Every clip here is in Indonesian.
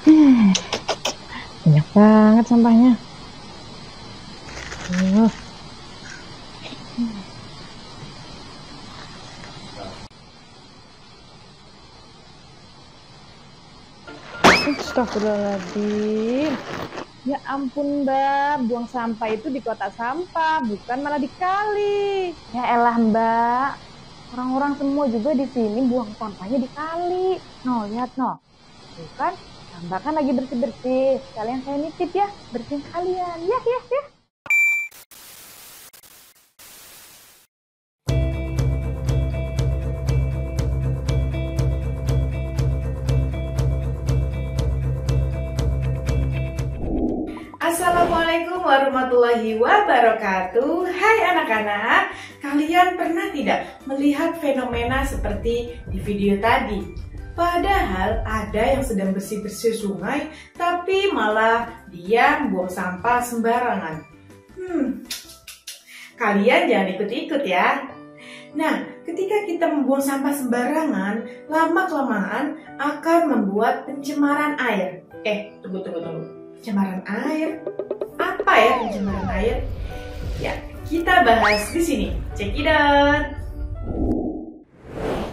Banyak banget sampahnya. Astagfirullahaladzim. Ya ampun Mbak, buang sampah itu di kotak sampah, bukan malah di kali. Ya elah Mbak, orang-orang semua juga di sini buang sampahnya di kali. No, lihat no. Bukan, Mbak kan lagi bersih-bersih. Sekalian saya nitip ya, bersihin kalian. Ya. Assalamualaikum warahmatullahi wabarakatuh. Hai anak-anak, kalian pernah tidak melihat fenomena seperti di video tadi? Padahal ada yang sedang bersih-bersih sungai, tapi malah dia buang sampah sembarangan. Kalian jangan ikut-ikut ya. Nah, ketika kita membuang sampah sembarangan, lama-kelamaan akan membuat pencemaran air. Tunggu. Pencemaran air? Apa ya pencemaran air? Ya, kita bahas di sini. Check it out.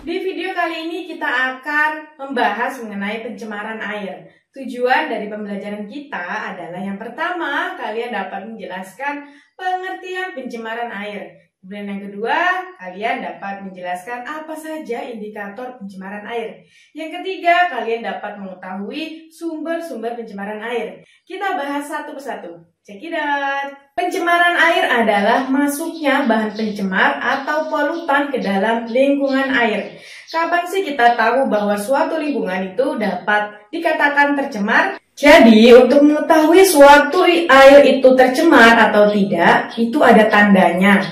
Di video kali ini kita akan membahas mengenai pencemaran air. Tujuan dari pembelajaran kita adalah yang pertama, kalian dapat menjelaskan pengertian pencemaran air. Kemudian yang kedua, kalian dapat menjelaskan apa saja indikator pencemaran air. Yang ketiga, kalian dapat mengetahui sumber-sumber pencemaran air. Kita bahas satu persatu. Check it out. Pencemaran air adalah masuknya bahan pencemar atau polutan ke dalam lingkungan air. Kapan sih kita tahu bahwa suatu lingkungan itu dapat dikatakan tercemar? Jadi, untuk mengetahui suatu air itu tercemar atau tidak, itu ada tandanya.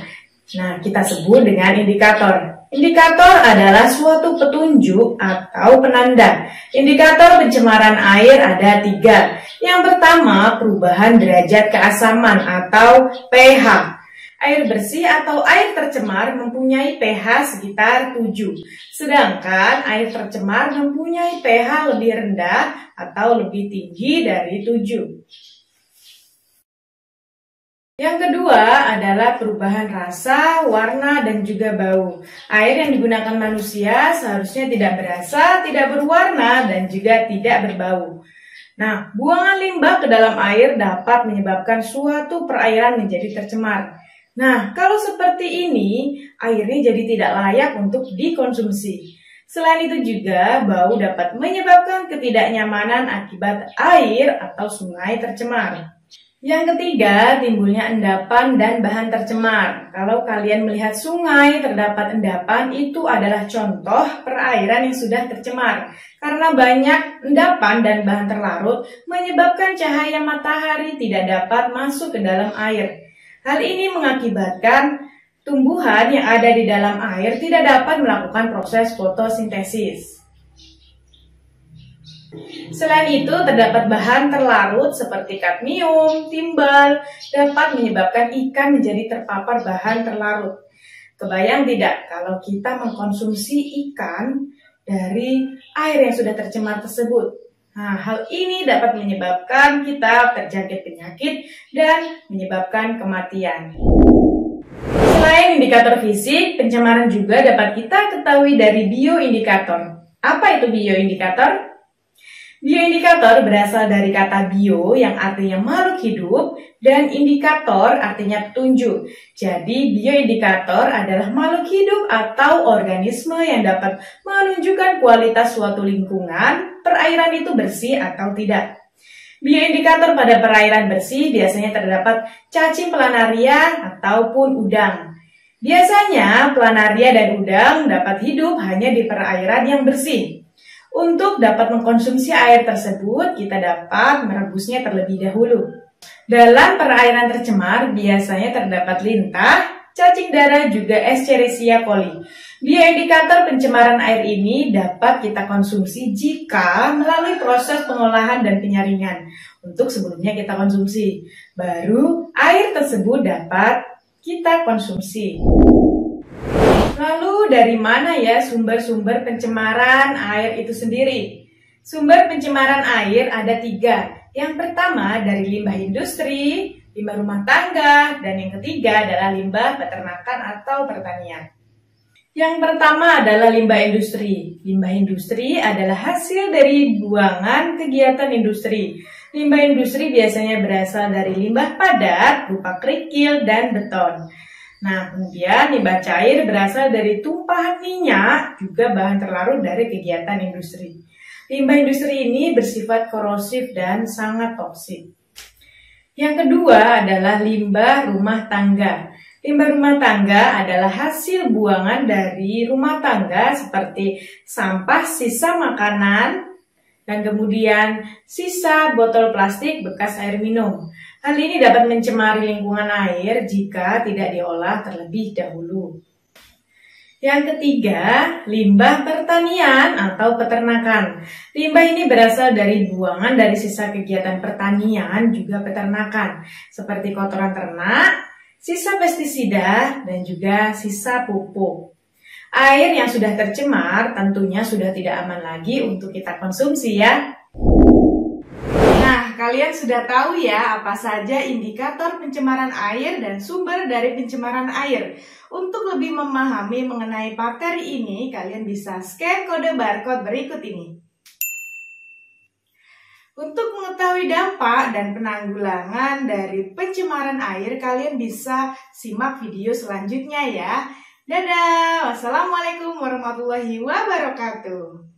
Nah, kita sebut dengan indikator. Indikator adalah suatu petunjuk atau penanda. Indikator pencemaran air ada 3. Yang pertama, perubahan derajat keasaman atau pH. Air bersih atau air tercemar mempunyai pH sekitar 7. Sedangkan air tercemar mempunyai pH lebih rendah atau lebih tinggi dari 7. Yang kedua adalah perubahan rasa, warna, dan juga bau. Air yang digunakan manusia seharusnya tidak berasa, tidak berwarna, dan juga tidak berbau. Nah, buangan limbah ke dalam air dapat menyebabkan suatu perairan menjadi tercemar. Nah, kalau seperti ini, airnya jadi tidak layak untuk dikonsumsi. Selain itu juga, bau dapat menyebabkan ketidaknyamanan akibat air atau sungai tercemar. Yang ketiga, timbulnya endapan dan bahan tercemar. Kalau kalian melihat sungai terdapat endapan, itu adalah contoh perairan yang sudah tercemar. Karena banyak endapan dan bahan terlarut, menyebabkan cahaya matahari tidak dapat masuk ke dalam air. Hal ini mengakibatkan tumbuhan yang ada di dalam air tidak dapat melakukan proses fotosintesis. Selain itu, terdapat bahan terlarut seperti kadmium, timbal, dapat menyebabkan ikan menjadi terpapar bahan terlarut. Kebayang tidak kalau kita mengkonsumsi ikan dari air yang sudah tercemar tersebut? Nah, hal ini dapat menyebabkan kita terjangkit penyakit dan menyebabkan kematian. Selain indikator fisik, pencemaran juga dapat kita ketahui dari bioindikator. Apa itu bioindikator? Bioindikator berasal dari kata bio yang artinya makhluk hidup dan indikator artinya petunjuk. Jadi bioindikator adalah makhluk hidup atau organisme yang dapat menunjukkan kualitas suatu lingkungan, perairan itu bersih atau tidak. Bioindikator pada perairan bersih biasanya terdapat cacing planaria ataupun udang. Biasanya planaria dan udang dapat hidup hanya di perairan yang bersih. Untuk dapat mengkonsumsi air tersebut, kita dapat merebusnya terlebih dahulu. Dalam perairan tercemar, biasanya terdapat lintah, cacing dara, juga Escherichia coli. Bioindikator pencemaran air ini dapat kita konsumsi jika melalui proses pengolahan dan penyaringan. Untuk sebelumnya kita konsumsi, baru air tersebut dapat kita konsumsi. Lalu dari mana ya sumber-sumber pencemaran air itu sendiri? Sumber pencemaran air ada 3. Yang pertama dari limbah industri, limbah rumah tangga, dan yang ketiga adalah limbah peternakan atau pertanian. Yang pertama adalah limbah industri. Limbah industri adalah hasil dari buangan kegiatan industri. Limbah industri biasanya berasal dari limbah padat berupa kerikil dan beton. Nah, kemudian limbah cair berasal dari tumpahan minyak, juga bahan terlarut dari kegiatan industri. Limbah industri ini bersifat korosif dan sangat toksik. Yang kedua adalah limbah rumah tangga. Limbah rumah tangga adalah hasil buangan dari rumah tangga seperti sampah sisa makanan dan kemudian sisa botol plastik bekas air minum. Hal ini dapat mencemari lingkungan air jika tidak diolah terlebih dahulu. Yang ketiga, limbah pertanian atau peternakan. Limbah ini berasal dari buangan dari sisa kegiatan pertanian juga peternakan, seperti kotoran ternak, sisa pestisida, dan juga sisa pupuk. Air yang sudah tercemar tentunya sudah tidak aman lagi untuk kita konsumsi ya. Nah, kalian sudah tahu ya apa saja indikator pencemaran air dan sumber dari pencemaran air. Untuk lebih memahami mengenai materi ini, kalian bisa scan kode barcode berikut ini. Untuk mengetahui dampak dan penanggulangan dari pencemaran air, kalian bisa simak video selanjutnya ya. Dadah, wassalamualaikum warahmatullahi wabarakatuh.